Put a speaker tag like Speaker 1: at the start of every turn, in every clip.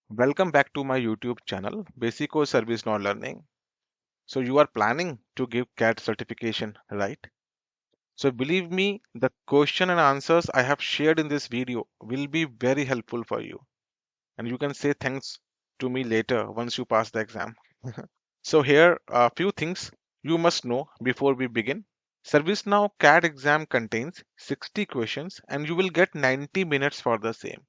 Speaker 1: Welcome back to my YouTube channel, Basic Service Now Learning. So you are planning to give CAT certification, right? So believe me, the question and answers I have shared in this video will be very helpful for you. And you can say thanks to me later once you pass the exam. So here are a few things you must know before we begin. ServiceNow CAT exam contains 60 questions and you will get 90 minutes for the same.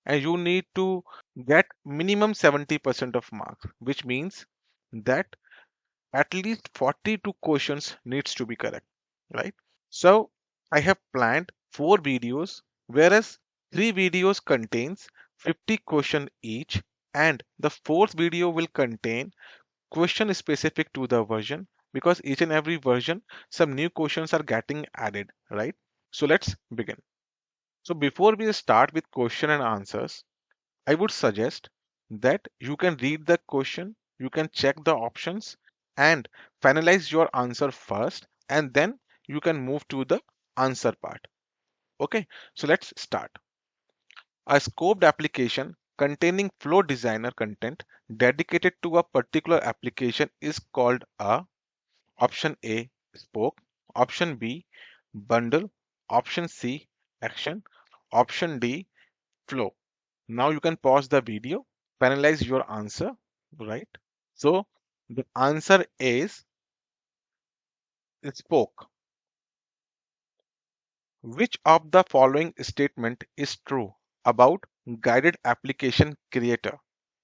Speaker 1: And you need to get minimum 70% of marks, which means that at least 42 questions needs to be correct, right? So I have planned 4 videos, whereas 3 videos contains 50 question each, and the fourth video will contain question specific to the version, because each and every version some new questions are getting added, right? So let's begin. So before we start with question and answers, I would suggest that you can read the question, you can check the options, and finalize your answer first, and then you can move to the answer part. Okay, so let's start. A scoped application containing Flow Designer content dedicated to a particular application is called a option A, spoke, option B, bundle, option C, action, option D, flow. Now you can pause the video, finalize your answer, right? So the answer is spoke. Which of the following statement is true about guided application creator?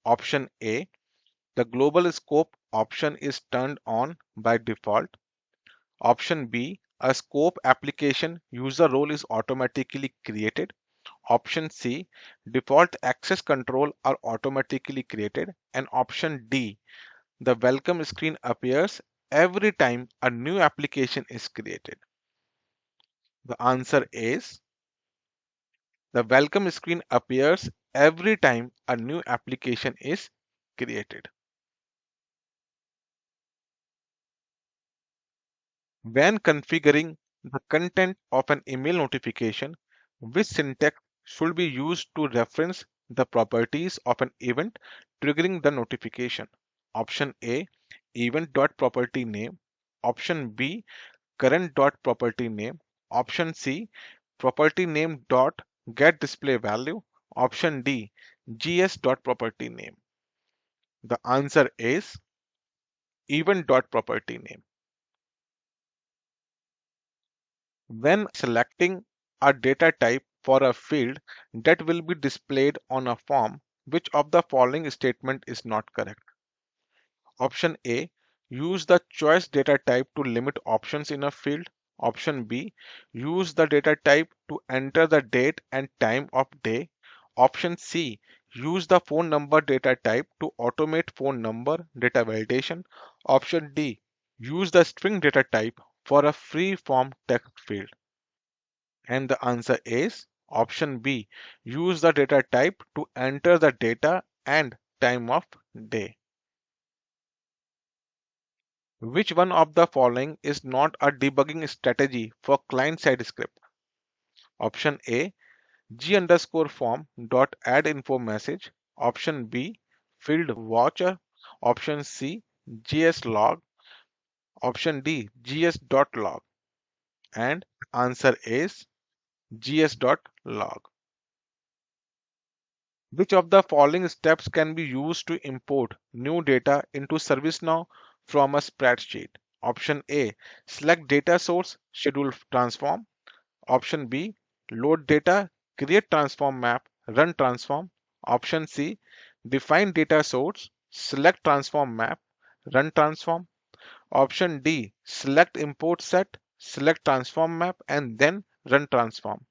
Speaker 1: Option A, the global scope option is turned on by default. Option B, a scope application user role is automatically created. Option C, default access control are automatically created. And option D, the welcome screen appears every time a new application is created. The answer is the welcome screen appears every time a new application is created. When configuring the content of an email notification, which syntax should be used to reference the properties of an event triggering the notification? Option A, event.property name. Option B, current.property name. Option C, property name dot get display value. Option D, gs.property name. The answer is event.property name. When selecting a data type for a field that will be displayed on a form, which of the following statement is not correct? Option A, use the choice data type to limit options in a field. Option B, use the data type to enter the date and time of day. Option C, use the phone number data type to automate phone number data validation. Option D, use the string data type for a free form text field. And the answer is option B, use the data type to enter the data and time of day. Which one of the following is not a debugging strategy for client-side script? Option A, g underscore form dot add info message. Option B, field watcher. Option C, gs log. Option D, gs dot log. And answer is gs dot log. Which of the following steps can be used to import new data into ServiceNow from a spreadsheet? Option A, select data source, schedule transform. Option B, load data, create transform map, run transform. Option C, define data source, select transform map, run transform. Option D, select import set, select transform map, and then run transform.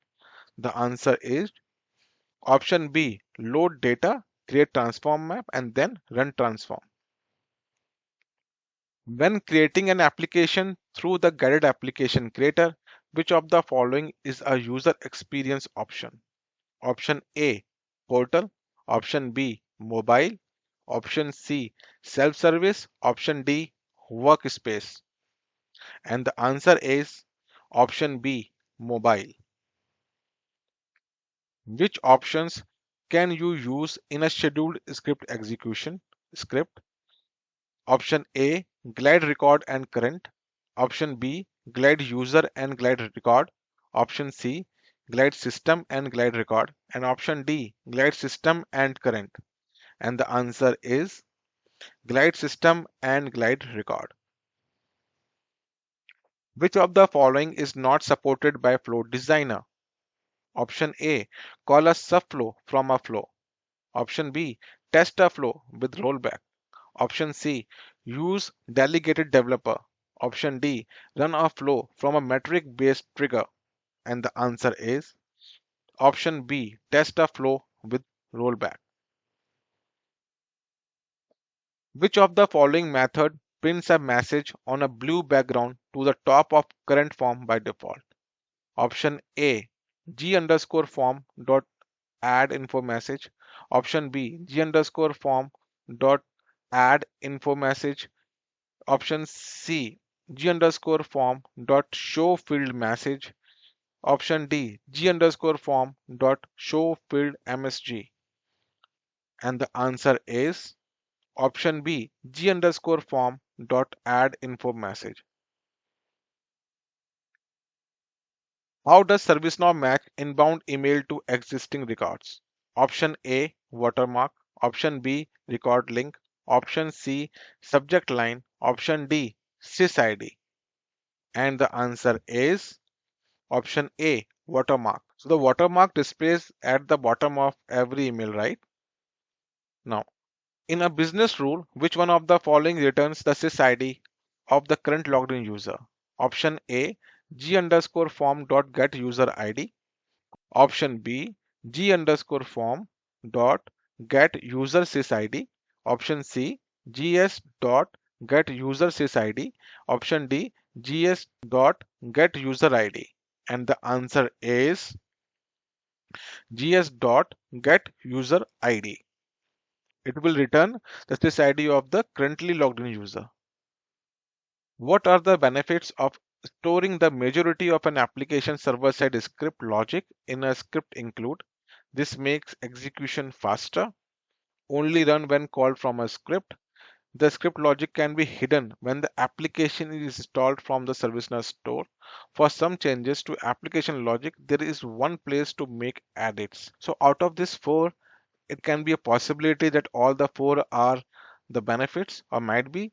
Speaker 1: The answer is option B, load data, create transform map, and then run transform. When creating an application through the guided application creator, which of the following is a user experience option? Option A, portal. Option B, mobile. Option C, self-service. Option D, workspace. And the answer is option B, mobile. Which options can you use in a scheduled script execution script? Option A, glide record and current. Option B, glide user and glide record. Option C, glide system and glide record. And option D, glide system and current. And the answer is glide system and glide record. Which of the following is not supported by Flow Designer? Option A, call a subflow from a flow. Option B, test a flow with rollback. Option C, use delegated developer. Option D, run a flow from a metric based trigger. And the answer is option B, test a flow with rollback. Which of the following method prints a message on a blue background to the top of current form by default? Option A, G underscore form dot add info message. Option B, G underscore form dot add info message. Option C, G underscore form dot show field message. Option D, G underscore form dot show field MSG. And the answer is option B, G underscore form dot add info message. How does ServiceNow match inbound email to existing records? Option A, watermark. Option B, record link. Option C, subject line. Option D, sysid. And the answer is option A, watermark. So the watermark displays at the bottom of every email, right? Now, in a business rule, which one of the following returns the sysid of the current logged in user? Option A, G underscore form dot get user ID. Option B, G underscore form dot get user sysid. Option C, GS dot get user sysid. Option D, GS dot get user ID. And the answer is GS dot get user ID. It will return the sysid of the currently logged in user. What are the benefits of storing the majority of an application server-side script logic in a script include? This makes execution faster, only run when called from a script. The script logic can be hidden when the application is installed from the ServiceNow store. For some changes to application logic, there is one place to make edits. So out of these four, it can be a possibility that all the four are the benefits, or might be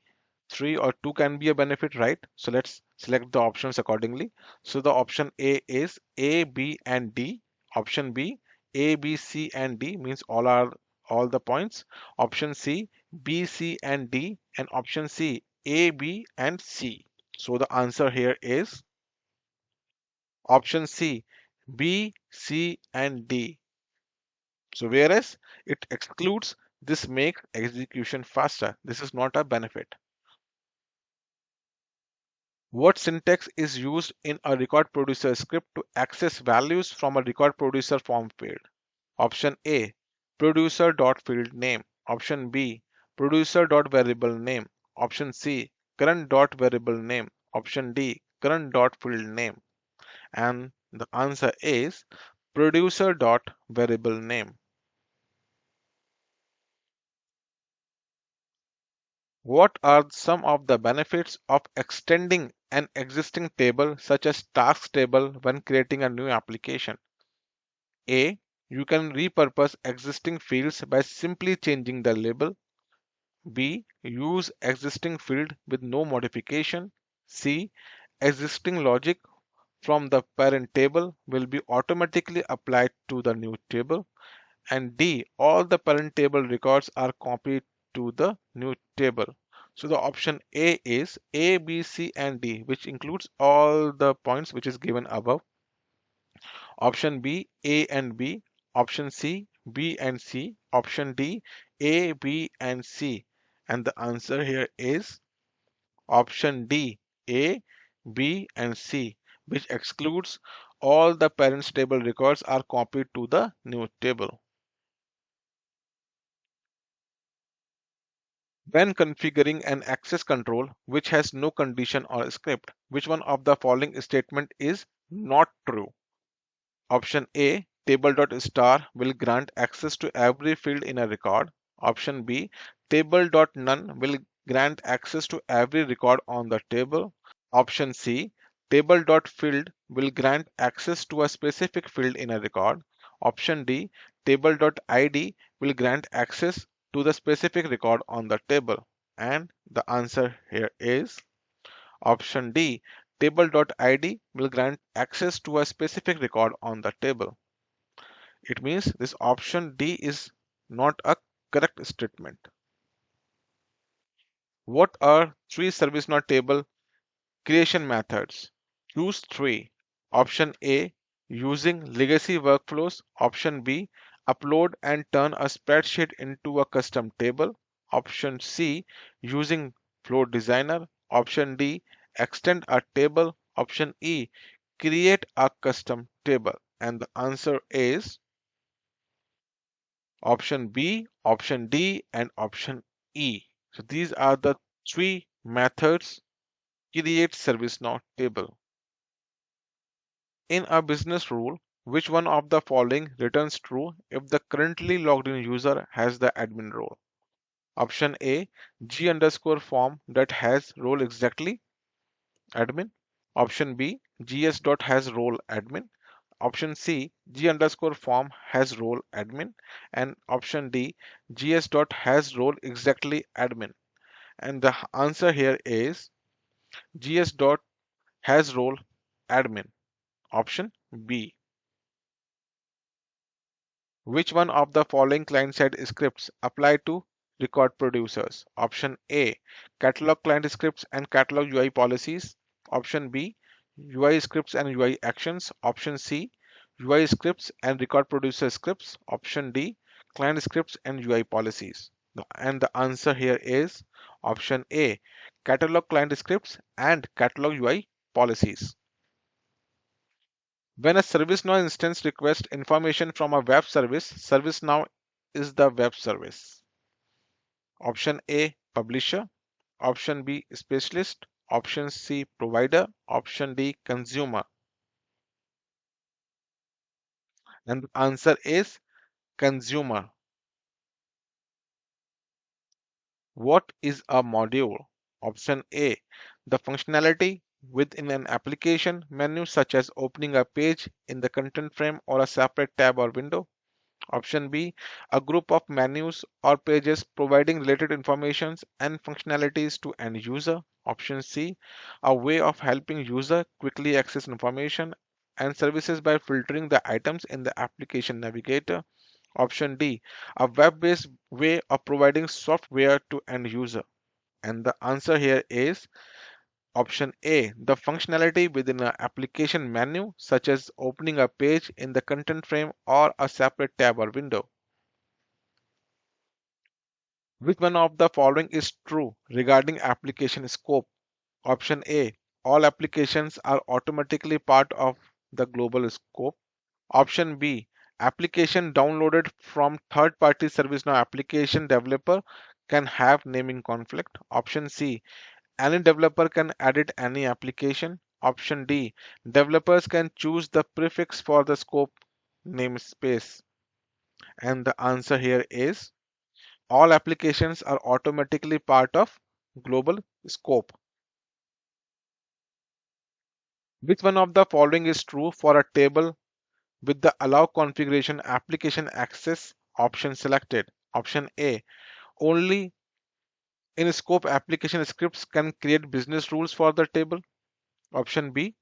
Speaker 1: three or two can be a benefit, right? So let's select the options accordingly. So the option A is A, B, and D. Option B, A, B, C, and D means all the points. Option C, B, C, and D, and option C, A, B, and C. So the answer here is option C, B, C, and D. So whereas it excludes this makes execution faster. This is not a benefit. What syntax is used in a record producer script to access values from a record producer form field? Option A, producer.field name. Option B, producer.variable name. Option C, current.variable name. Option D, current.field name. And the answer is producer.variable name. What are some of the benefits of extending an existing table such as tasks table when creating a new application? A. You can repurpose existing fields by simply changing the label. B. Use existing field with no modification. C. Existing logic from the parent table will be automatically applied to the new table. And D, all the parent table records are copied to the new table. So the option A is A, B, C, and D, which includes all the points which is given above. Option B, A and B. Option C, B and C. Option D, A, B, and C. And the answer here is option D, A, B, and C, which excludes all the parents table records are copied to the new table. When configuring an access control which has no condition or script, which one of the following statement is not true? Option A, table.star will grant access to every field in a record. Option B, table.none will grant access to every record on the table. Option C, table.field will grant access to a specific field in a record. Option D, table.id will grant access to the specific record on the table. And the answer here is option D, table.id will grant access to a specific record on the table. It means this option D is not a correct statement. What are three ServiceNow table creation methods? Choose three. Option A, using legacy workflows. Option B, upload and turn a spreadsheet into a custom table. Option C, using Flow Designer. Option D, extend a table. Option E, create a custom table. And the answer is option B, option D, and option E. So these are the three methods create ServiceNow table. In a business rule, which one of the following returns true if the currently logged in user has the admin role? Option A, G underscore form that has role exactly admin. Option B, GS dot has role admin. Option C, G underscore form has role admin. And option D, GS dot has role exactly admin. And the answer here is GS dot has role admin. Option B. Which one of the following client-side scripts apply to record producers? Option A, catalog client scripts and catalog UI policies. Option B, UI scripts and UI actions. Option C, UI scripts and record producer scripts. Option D, client scripts and UI policies. And the answer here is option A, catalog client scripts and catalog UI policies. When a ServiceNow instance requests information from a web service, ServiceNow is the web service. Option A, publisher. Option B, specialist. Option C, provider. Option D, consumer. And the answer is consumer. What is a module? Option A, the functionality within an application menu, such as opening a page in the content frame or a separate tab or window. Option B, a group of menus or pages providing related information and functionalities to end user. Option C, a way of helping user quickly access information and services by filtering the items in the application navigator. Option D, a web-based way of providing software to end user. And the answer here is option A, the functionality within an application menu, such as opening a page in the content frame or a separate tab or window. Which one of the following is true regarding application scope? Option A, all applications are automatically part of the global scope. Option B, application downloaded from third-party ServiceNow application developer can have naming conflict. Option C, any developer can edit any application. Option D, developers can choose the prefix for the scope namespace. And the answer here is all applications are automatically part of global scope. Which one of the following is true for a table with the allow configuration application access option selected? Option A, only in scope application scripts can create business rules for the table. Option B,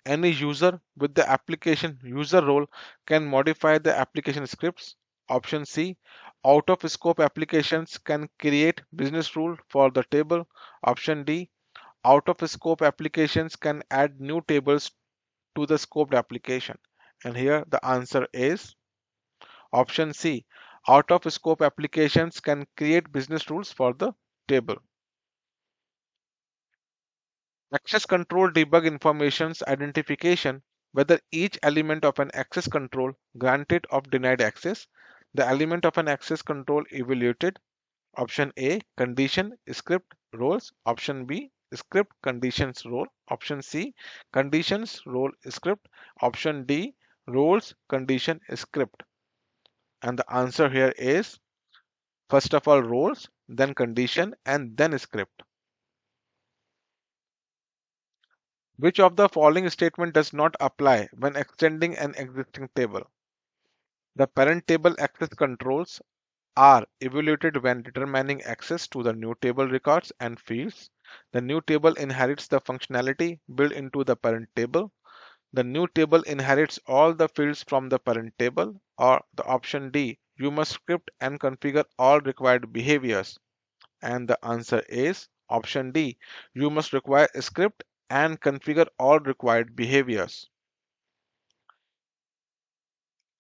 Speaker 1: any user with the application user role can modify the application scripts. Option C, out of scope applications can create business rule for the table. Option D, out of scope applications can add new tables to the scoped application. And here the answer is option C, out of scope applications can create business rules for the table. Access control debug information's identification whether each element of an access control granted or denied access, the element of an access control evaluated. Option A, condition script roles. Option B, script conditions role. Option C, conditions role script. Option D, roles, condition, script. And the answer here is first of all roles, then condition, and then script. Which of the following statement does not apply when extending an existing table? The parent table access controls are evaluated when determining access to the new table records and fields. The new table inherits the functionality built into the parent table. The new table inherits all the fields from the parent table. Or the option D, you must script and configure all required behaviors. And the answer is option D, you must require a script and configure all required behaviors.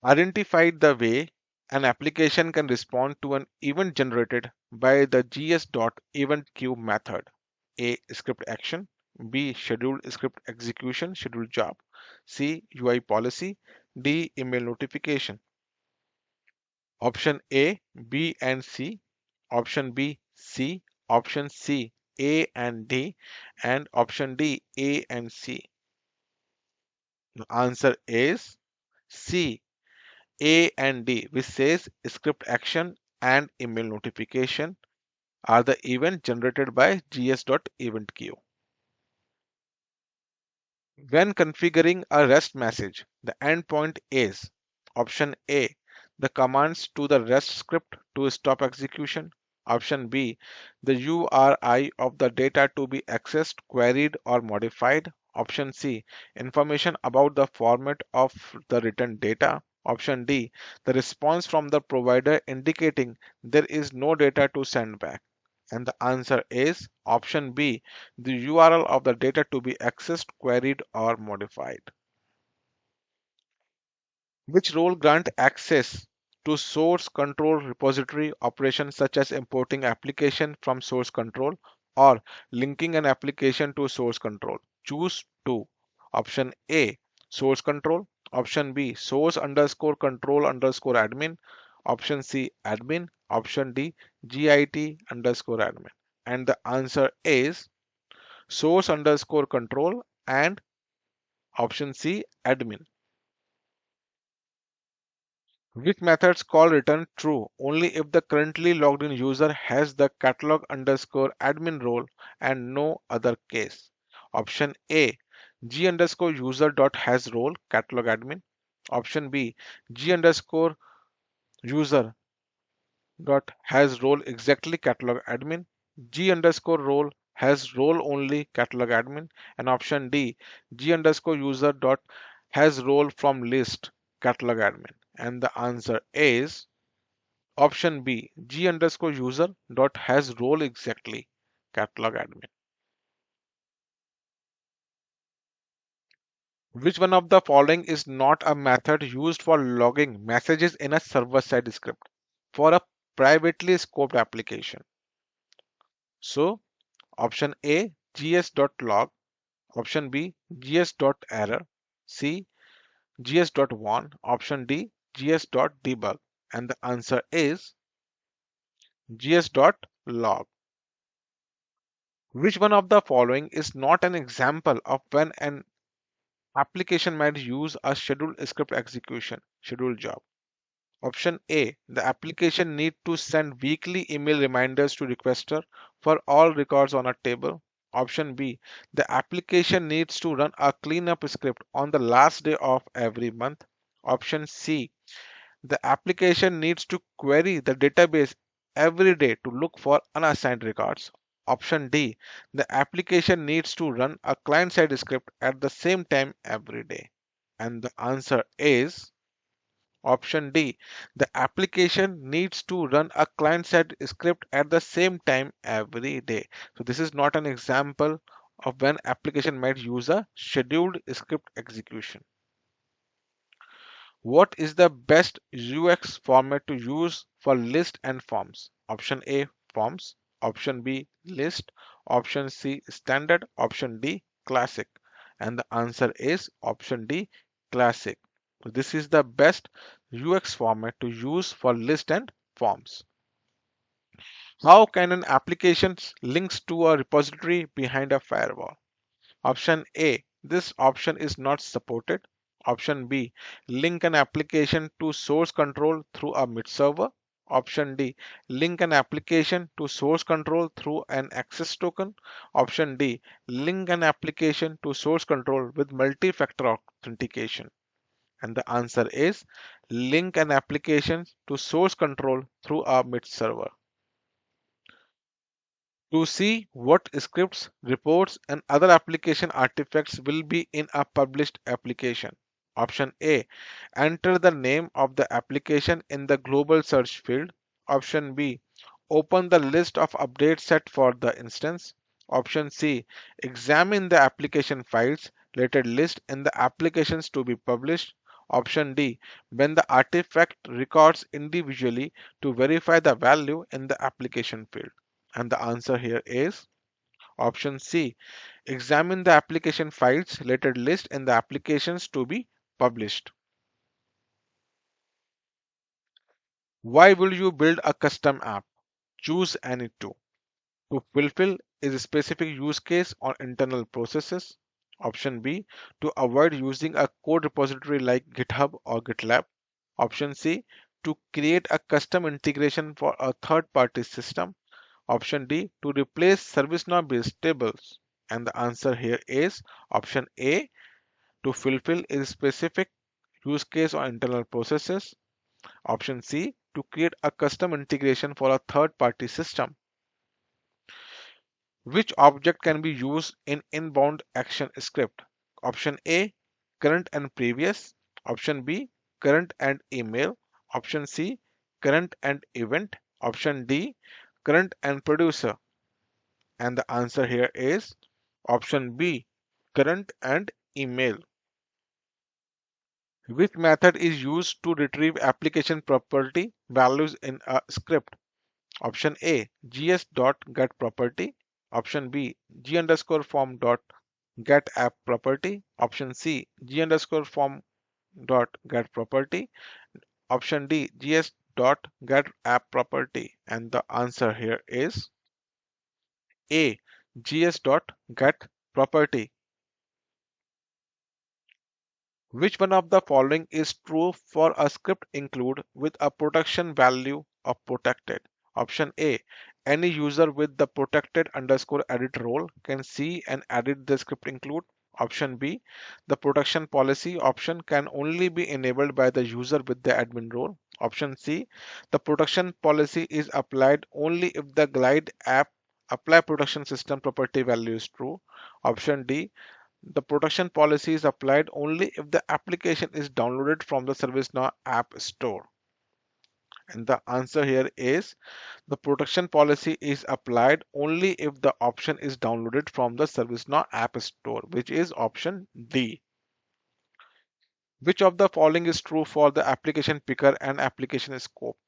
Speaker 1: Identified the way an application can respond to an event generated by the gs.eventQueue method. A. Script action. B. Scheduled script execution, scheduled job. C. UI policy. D. Email notification. Option A, B and C. Option B, C. Option C, A and D. And option D, A and C. The answer is C, A and D, which says script action and email notification are the event generated by gs.eventQueue. When configuring a REST message, the endpoint is option A, the commands to the REST script to stop execution. Option B, the URI of the data to be accessed, queried, or modified. Option C, information about the format of the written data. Option D, the response from the provider indicating there is no data to send back. And the answer is option B, the URL of the data to be accessed, queried, or modified. Which role grant access to source control repository operations such as importing application from source control or linking an application to source control? Choose two. Option A, source control. Option B, source underscore control underscore admin. Option C, admin. Option D, git underscore admin. And the answer is source underscore control and option C, admin. Which methods call return true only if the currently logged in user has the catalog underscore admin role and no other case? Option A, g underscore user dot has role catalog admin. Option B, g underscore user dot has role exactly catalog admin. G underscore role has role only catalog admin. And option D, G underscore user dot has role from list catalog admin. And the answer is option B, G underscore user dot has role exactly catalog admin. Which one of the following is not a method used for logging messages in a server-side script for a privately scoped application? So option A, gs.log. Option B, gs.error. C, gs.warn. Option D, gs.debug. And the answer is gs.log. Which one of the following is not an example of when an application might use a scheduled script execution, scheduled job? Option A, the application need to send weekly email reminders to requester for all records on a table. Option B, the application needs to run a cleanup script on the last day of every month. Option C, the application needs to query the database every day to look for unassigned records. Option D, the application needs to run a client-side script at the same time every day. And the answer is option D, the application needs to run a client-side script at the same time every day. So this is not an example of when application might use a scheduled script execution. What is the best UX format to use for list and forms? Option A, forms. Option B, list. Option C, standard. Option D, classic. And the answer is option D, classic. So this is the best UX format to use for list and forms. How can an application links to a repository behind a firewall? Option A, this option is not supported. Option B, link an application to source control through a mid server. Option D, link an application to source control through an access token. Option D, link an application to source control with multi-factor authentication. And the answer is link an application to source control through a mid server. To see what scripts, reports, and other application artifacts will be in a published application. Option A, enter the name of the application in the global search field. Option B, open the list of updates set for the instance. Option C, examine the application files related list in the applications to be published. Option D, when the artifact records individually to verify the value in the application field. And the answer here is option C, examine the application files related list in the applications to be published. Why will you build a custom app? Choose any two. To fulfill is a specific use case on internal processes. Option B, to avoid using a code repository like GitHub or GitLab. Option C, to create a custom integration for a third-party system. Option D, to replace ServiceNow based tables. And the answer here is option A, to fulfill a specific use case or internal processes. Option C, to create a custom integration for a third party system. Which object can be used in inbound action script? Option A, current and previous. Option B, current and email. Option C, current and event. Option D, current and producer. And the answer here is option B, current and email. Which method is used to retrieve application property values in a script? Option A, gs.getProperty. Option B, g underscore form dot get app property. Option C, g underscore form dot get property. Option D, gs dot get app property. And the answer here is A, gs dot get property. Which one of the following is true for a script include with a protection value of protected? Option A, any user with the protected underscore edit role can see and edit the script include. Option B, the protection policy option can only be enabled by the user with the admin role. Option C, the protection policy is applied only if the glide app apply protection system property value is true. Option D, the protection policy is applied only if the application is downloaded from the ServiceNow App Store. And the answer here is the protection policy is applied only if the option is downloaded from the ServiceNow App Store, which is option D. Which of the following is true for the application picker and application scope?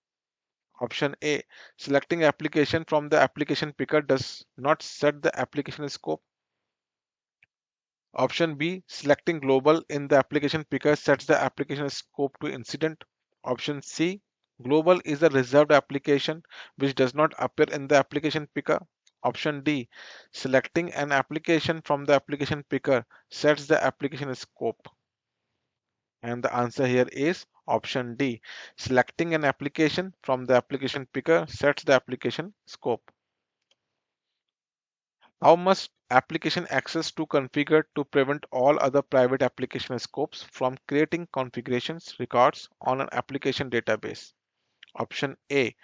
Speaker 1: Option A, selecting application from the application picker does not set the application scope. Option B, selecting global in the application picker sets the application scope to incident. Option C, global is a reserved application which does not appear in the application picker. Option D, selecting an application from the application picker sets the application scope. And the answer here is option D, selecting an application from the application picker sets the application scope. How must application access to configure to prevent all other private application scopes from creating configurations records on an application database? Option A,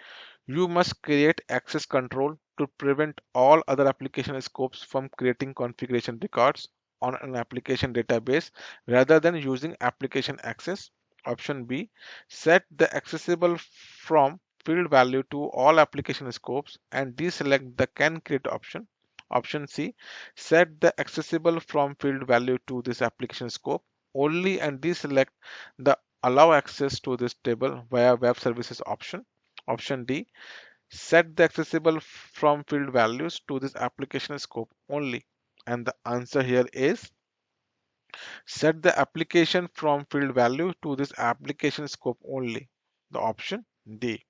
Speaker 1: you must create access control to prevent all other application scopes from creating configuration records on an application database rather than using application access. Option B, set the accessible from field value to all application scopes and deselect the can create option. Option C, set the accessible from field value to this application scope only and deselect the allow access to this table via web services option. Option D, set the accessible from field values to this application scope only. And the answer here is set the application from field value to this application scope only. The option D.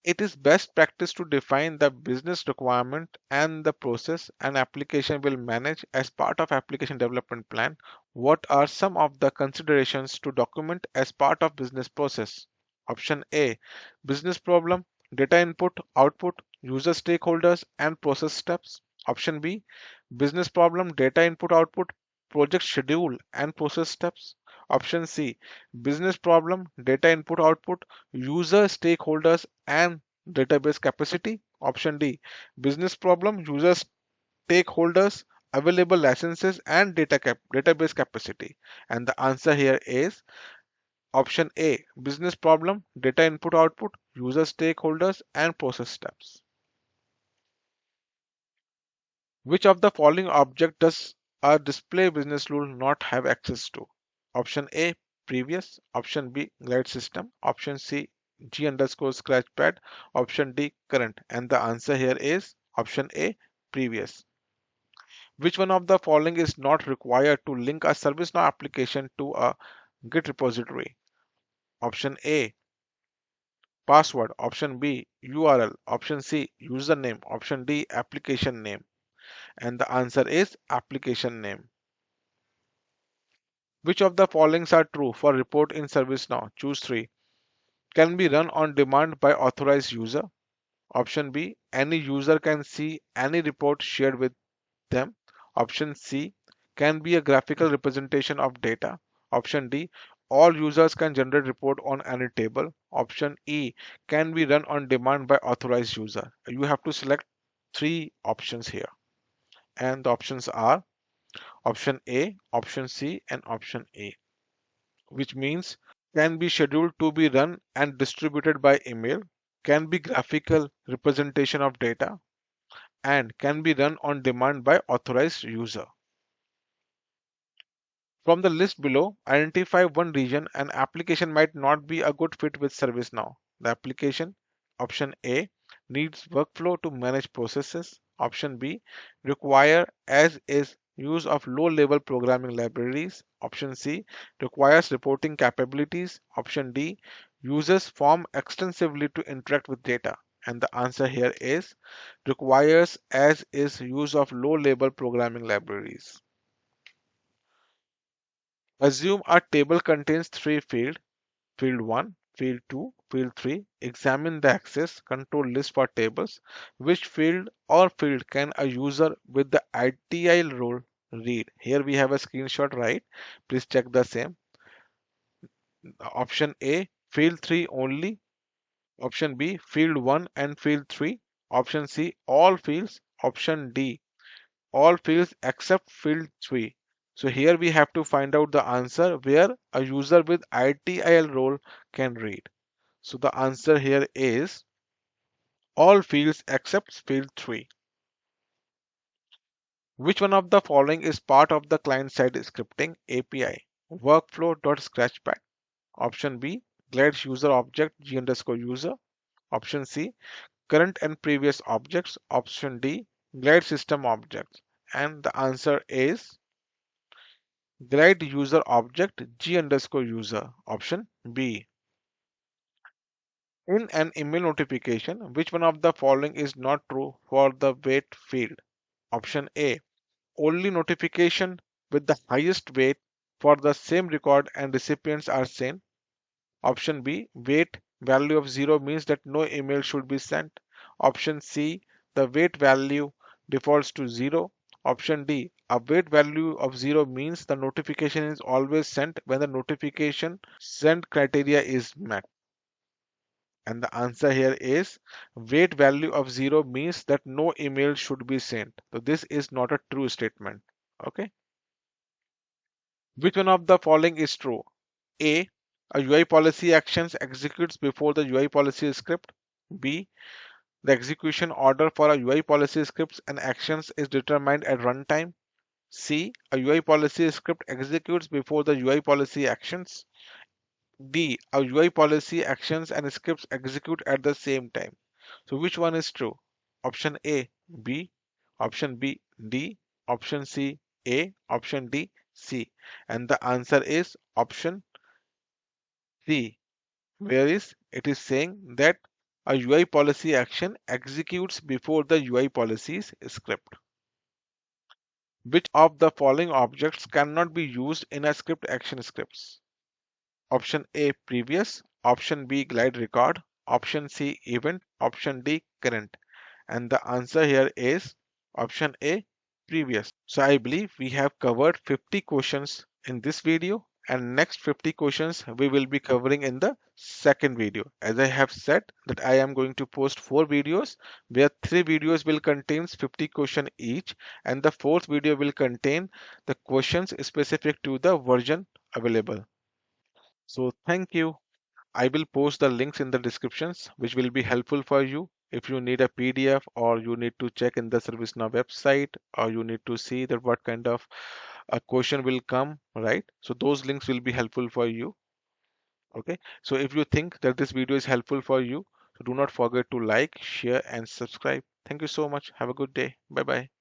Speaker 1: It is best practice to define the business requirement and the process an application will manage as part of application development plan. What are some of the considerations to document as part of business process? Option A, business problem, data input, output, user stakeholders, and process steps. Option B, business problem, data input, output, project schedule, and process steps. Option C, business problem, data input, output, user stakeholders, and database capacity. Option D, business problem, user stakeholders, available licenses, and database capacity. And the answer here is option A, business problem, data input, output, user stakeholders, and process steps. Which of the following object does a display business rule not have access to? Option A, previous. Option B, glide system. Option C, G underscore scratchpad. Option D, current. And the answer here is option A, previous. Which one of the following is not required to link a ServiceNow application to a Git repository? Option A, password. Option B, URL. Option C, username. Option D, application name. And the answer is application name. Which of the following are true for report in ServiceNow? Choose three. Can be run on demand by authorized user. Option B, any user can see any report shared with them. Option C, can be a graphical representation of data. Option D, all users can generate report on any table. Option E, can be run on demand by authorized user. You have to select three options here. And the options are option A, option C, and option A, which means can be scheduled to be run and distributed by email, can be graphical representation of data, and can be run on demand by authorized user. From the list below, identify one region an application might not be a good fit with ServiceNow. The application, option A, needs workflow to manage processes. Option B, require as is use of low-level programming libraries. Option C, requires reporting capabilities. Option D, uses form extensively to interact with data. And the answer here is requires as is use of low-level programming libraries. Assume a table contains three fields, field 1, field 2, field 3. Examine the access control list for tables. Which field or field can a user with the ITIL role read? Here we have a screenshot, right? Please check the same. Option A, field 3 only. Option B, field 1 and field 3. Option C, all fields. Option D, all fields except field 3. So here we have to find out the answer where a user with ITIL role can read. So the answer here is all fields except field 3. Which one of the following is part of the client-side scripting API? Workflow.scratchpad. Option B, glide user object G underscore user. Option C, current and previous objects. Option D, glide system objects. And the answer is glide user object G underscore user. Option B. In an email notification, which one of the following is not true for the weight field? Option A. Only notification with the highest weight for the same record and recipients are seen. Option B. Weight value of 0 means that no email should be sent. Option C. The weight value defaults to 0. Option D. A weight value of 0 means the notification is always sent when the notification send criteria is met. And the answer here is weight value of 0 means that no email should be sent. So this is not a true statement. Okay. Which one of the following is true? A. A UI policy actions executes before the UI policy script. B. The execution order for a UI policy scripts and actions is determined at runtime. C. A UI policy script executes before the UI policy actions. D. A UI policy actions and scripts execute at the same time. So which one is true? Option A, B. Option B, D. Option C, A. Option D, C. And the answer is option C, where is it is saying that a UI policy action executes before the UI policies script? Which of the following objects cannot be used in a script action scripts? Option A previous, option B glide record, option C event, option D current. And the answer here is option A previous. So I believe we have covered 50 questions in this video, and next 50 questions we will be covering in the second video. As I have said that I am going to post 4 videos where 3 videos will contain 50 questions each, and the fourth video will contain the questions specific to the version available. So thank you. I will post the links in the descriptions, which will be helpful for you if you need a PDF, or you need to check in the ServiceNow website, or you need to see that what kind of a question will come, right? So those links will be helpful for you. Okay. So if you think that this video is helpful for you, so do not forget to like, share, and subscribe. Thank you so much. Have a good day. Bye bye.